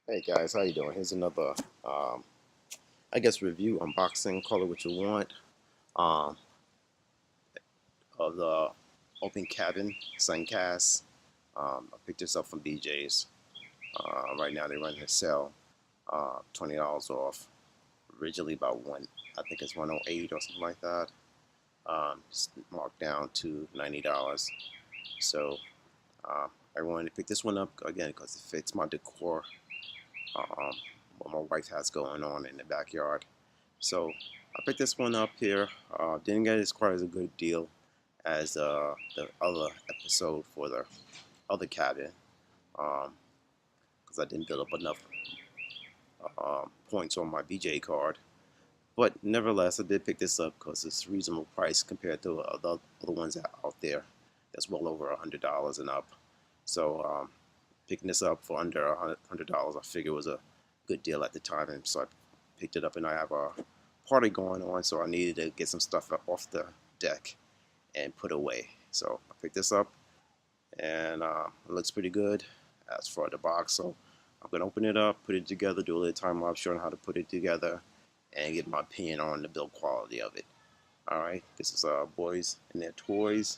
Hey guys, how you doing? Here's another, I guess review, unboxing, call it what you want, um, of the open cabin Suncast. I picked this up from BJ's. Right now they run a sale, $20 off. Originally about I think it's 108 or something like that. It's marked down to $90. So I wanted to pick this one up again because it fits my decor, um, what my wife has going on in the backyard. So I picked this one up here. Didn't get as quite as a good deal as the other episode for the other cabin because I didn't build up enough points on my BJ card. But nevertheless, I did pick this up because it's a reasonable price compared to the other ones out there. That's well over $100 and up. So picking this up for under $100, I figured was a good deal at the time, and so I picked it up. And I have a party going on, so I needed to get some stuff off the deck and put away. So I picked this up, and it looks pretty good as for the box. So I'm gonna open it up, put it together, do a little time lapse showing how to put it together, and get my opinion on the build quality of it. All right, this is boys and their toys.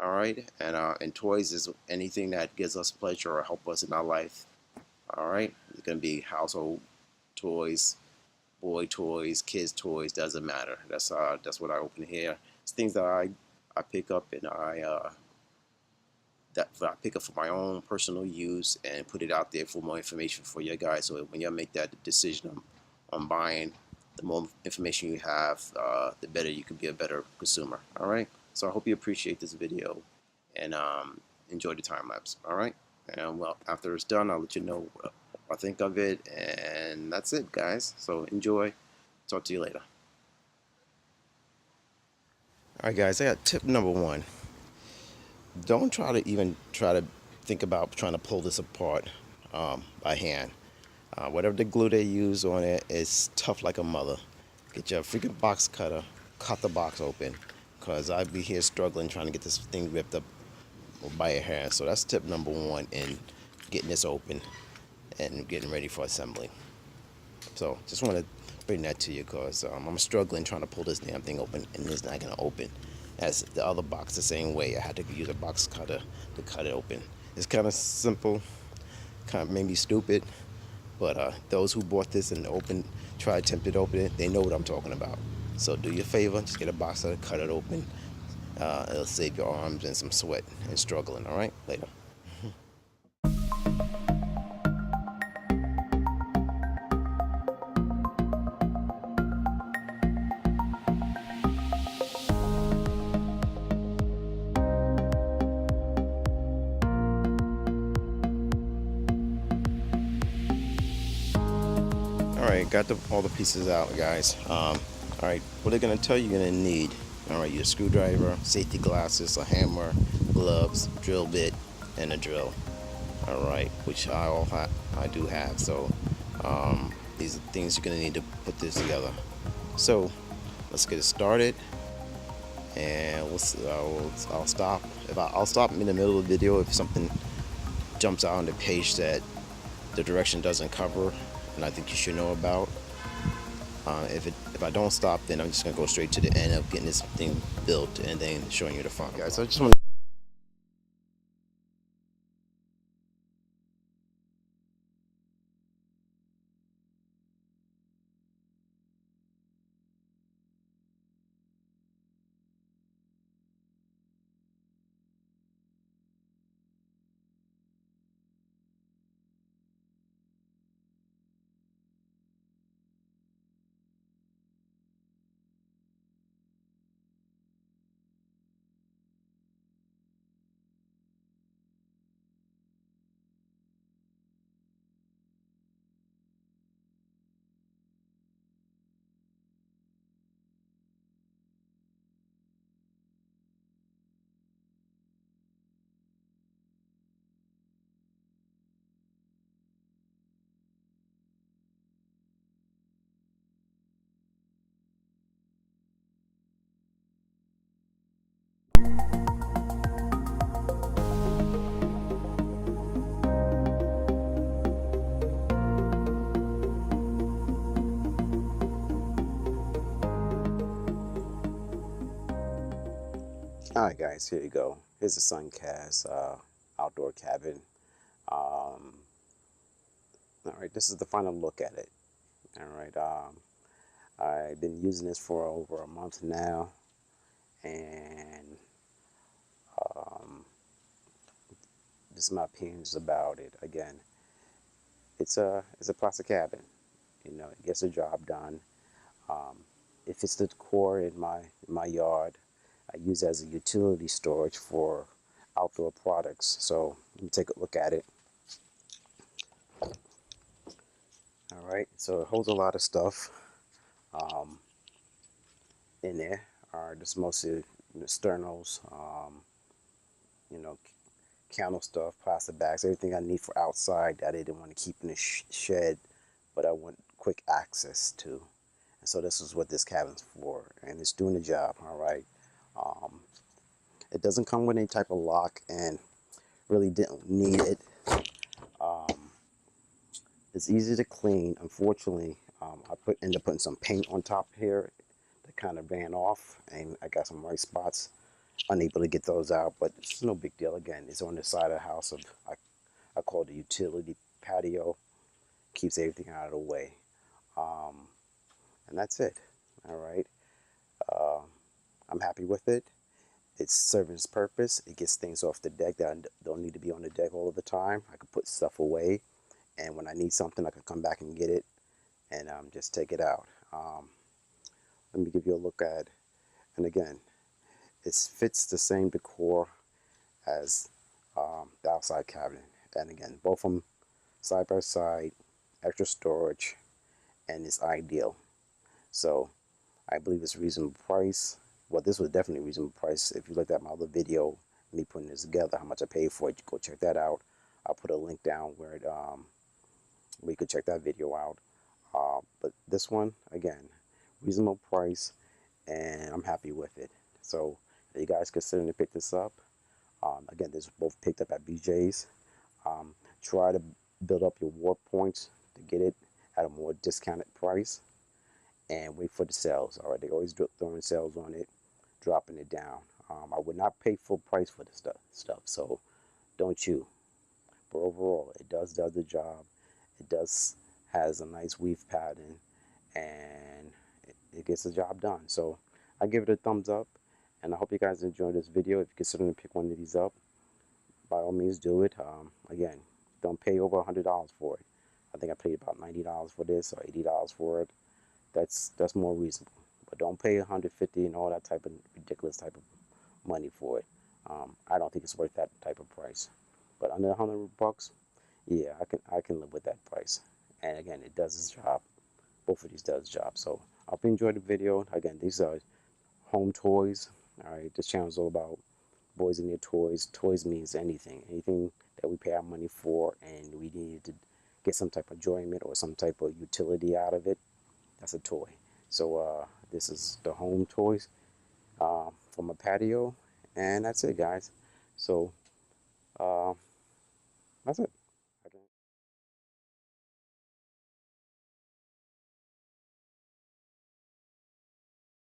All right, and toys is anything that gives us pleasure or help us in our life. All right, it's gonna be household toys, boy toys, kids toys, doesn't matter. That's what I open here. It's things that I pick up, and I pick up for my own personal use and put it out there for more information for you guys. So when you make that decision on buying, the more information you have, the better you can be a better consumer. All right. So I hope you appreciate this video and enjoy the time lapse. All right. And well, after it's done, I'll let you know what I think of it. And that's it, guys. So enjoy. Talk to you later. All right, guys. I got tip number one. Don't try to even try to think about trying to pull this apart by hand. Whatever the glue they use on it is tough like a mother. Get your freaking box cutter, cut the box open, because I'd be here struggling trying to get this thing ripped up by a hair. So that's tip number one in getting this open and getting ready for assembly. So just want to bring that to you because I'm struggling trying to pull this damn thing open and it's not going to open. As the other box the same way, I had to use a box cutter to cut it open. It's kind of simple, kind of maybe stupid, but those who bought this and attempted to open it, they know what I'm talking about. So do you a favor, just get a box cutter, cut it open. It'll save your arms and some sweat and struggling. All right, later. All right, got all the pieces out, guys. All right, what they're gonna tell you you're gonna need. All right, your screwdriver, safety glasses, a hammer, gloves, drill bit, and a drill. All right, which I do have. So these are things you're gonna need to put this together. So let's get it started, and I'll stop. I'll stop in the middle of the video if something jumps out on the page that the direction doesn't cover, and I think you should know about. If I don't stop, then I'm just gonna go straight to the end of getting this thing built and then showing you the front. Guys, I just want. Alright guys, here you go. Here's the Suncast Outdoor Cabin. Alright, this is the final look at it. Alright, I've been using this for over a month now, and um, this is my opinions about it. Again, it's a plastic cabin. You know, it gets the job done. Um, it fits the decor in my yard. I use it as a utility storage for outdoor products. So let me take a look at it. All right, so it holds a lot of stuff um, in there. This mostly sternos, you know, counter stuff, plastic bags, everything I need for outside that I didn't want to keep in the shed, but I want quick access to. And so this is what this cabin's for, and it's doing the job. All right. Um, it doesn't come with any type of lock, and really didn't need it. Um, it's easy to clean. Unfortunately, ended up putting some paint on top here that kind of ran off, and I got some white spots. Unable to get those out, but it's no big deal. Again, it's on the side of the house of I call it the utility patio. Keeps everything out of the way, um, and that's it. All right. Uh, I'm happy with it. It's serving its purpose. It gets things off the deck that I don't need to be on the deck all of the time. I can put stuff away, and when I need something, I can come back and get it and just take it out. Let me give you a look at, and again, it fits the same decor as the outside cabinet. And again, both of them side by side, extra storage, and it's ideal. So I believe it's reasonable price. Well, this was definitely a reasonable price. If you looked at my other video, me putting this together, how much I paid for it, you go check that out. I'll put a link down where you could check that video out. But this one, again, reasonable price, and I'm happy with it. So if you guys considering to pick this up, again, this was both picked up at BJ's. Um, Try to build up your war points to get it at a more discounted price, and wait for the sales. All right, they always throwing sales on it, dropping it down. I would not pay full price for this stuff, so don't you. But overall, it does the job. It does has a nice weave pattern, and it gets the job done. So I give it a thumbs up, and I hope you guys enjoyed this video. If you consider to pick one of these up, by all means do it. Again, don't pay over $100 for it. I think I paid about $90 for this or $80 for it. That's more reasonable. But don't pay 150 and all that type of ridiculous type of money for it. I don't think it's worth that type of price. But under 100 bucks, yeah, I can live with that price. And again, it does its job. Both of these does job. So I hope you enjoyed the video. Again, these are home toys. All right, this channel is all about boys and their toys. Toys means anything that we pay our money for, and we need to get some type of enjoyment or some type of utility out of it. That's a toy. So this is the home toys for my patio, and that's it, guys. So uh, that's it.